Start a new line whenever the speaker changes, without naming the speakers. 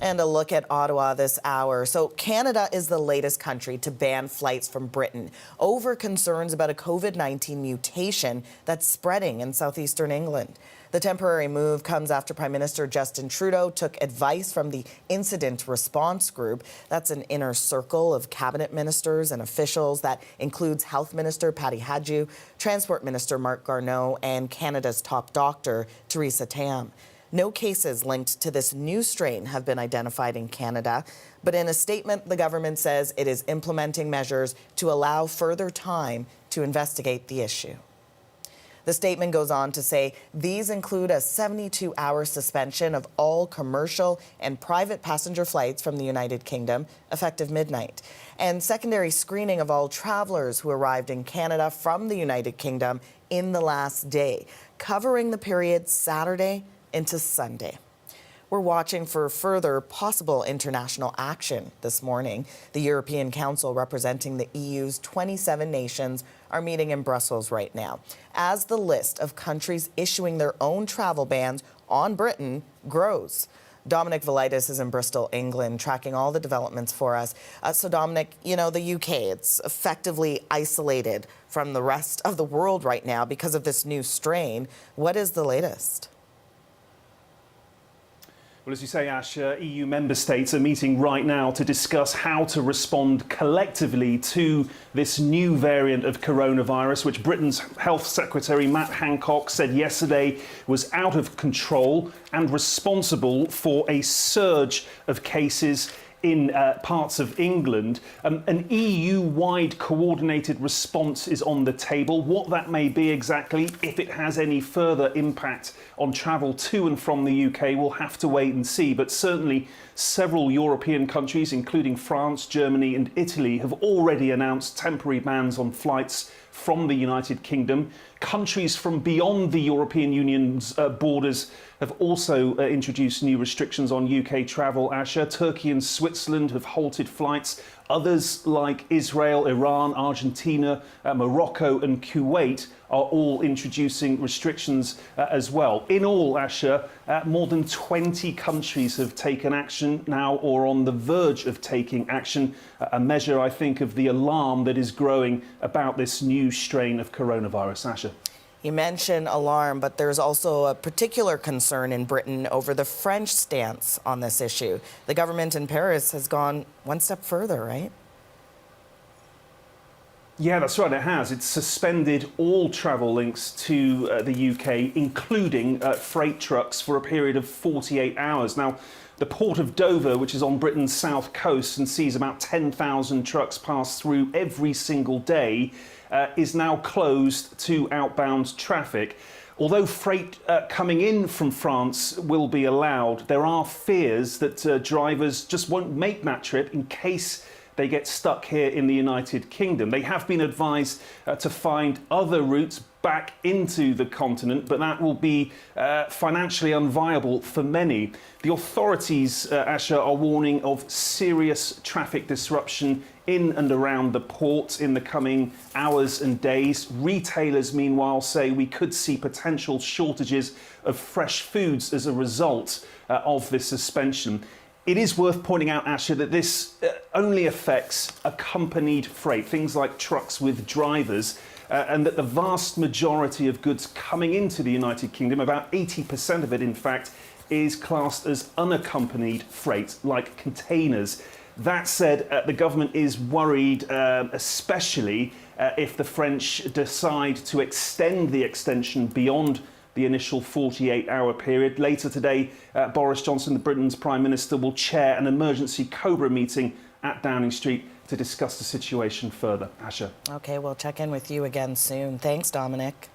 And a look at Ottawa this hour. So Canada is the latest country to ban flights from Britain over concerns about a COVID-19 mutation that's spreading in southeastern England. The temporary move comes after Prime Minister Justin Trudeau took advice from the Incident Response Group. That's an inner circle of cabinet ministers and officials that includes Health Minister Patty Hajdu, Transport Minister Marc Garneau, and Canada's top doctor, Theresa Tam. No cases linked to this new strain have been identified in Canada, but in a statement, the government says it is implementing measures to allow further time to investigate the issue. The statement goes on to say these include a 72-hour suspension of all commercial and private passenger flights from the United Kingdom, effective midnight, and secondary screening of all travelers who arrived in Canada from the United Kingdom in the last day, covering the period Saturday into Sunday. We're watching for further possible international action this morning. The European Council, representing the EU's 27 nations, are meeting in Brussels right now as the list of countries issuing their own travel bans on Britain grows. Dominic Velitis is in Bristol, England, tracking all the developments for us. So Dominic, you know, the UK, it's effectively isolated from the rest of the world right now because of this new strain. What is the latest?
Well, as you say, Ash, EU member states are meeting right now to discuss how to respond collectively to this new variant of coronavirus, which Britain's Health Secretary Matt Hancock said yesterday was out of control and responsible for a surge of cases in parts of England. An EU-wide coordinated response is on the table. What that may be exactly, if it has any further impact on travel to and from the UK, we'll have to wait and see. But certainly several European countries, including France, Germany and Italy, have already announced temporary bans on flights from the United Kingdom. Countries from beyond the European Union's borders have also introduced new restrictions on UK travel. Asha, Turkey and Switzerland have halted flights. Others like Israel, Iran, Argentina, Morocco and Kuwait are all introducing restrictions as well. In all, Asha, more than 20 countries have taken action now or on the verge of taking action, a measure, I think, of the alarm that is growing about this new strain of coronavirus. Asha.
You mentioned alarm, but there's also a particular concern in Britain over the French stance on this issue. The government in Paris has gone one step further, right?
Yeah, that's right, it has. It's suspended all travel links to the UK, including freight trucks, for a period of 48 hours. Now, the port of Dover, which is on Britain's south coast and sees about 10,000 trucks pass through every single day, is now closed to outbound traffic. Although freight coming in from France will be allowed, there are fears that drivers just won't make that trip in case they get stuck here in the United Kingdom. They have been advised to find other routes back into the continent, but that will be financially unviable for many. The authorities, Asha, are warning of serious traffic disruption in and around the port in the coming hours and days. Retailers, meanwhile, say we could see potential shortages of fresh foods as a result of this suspension. It is worth pointing out, Asha, that this only affects accompanied freight, things like trucks with drivers, and that the vast majority of goods coming into the United Kingdom, about 80% of it, in fact, is classed as unaccompanied freight, like containers. That said, the government is worried, especially if the French decide to extend the extension beyond the initial 48-hour period. Later today, Boris Johnson, Britain's Prime Minister, will chair an emergency COBRA meeting at Downing Street to discuss the situation further. Asha.
Okay, we'll check in with you again soon. Thanks, Dominic.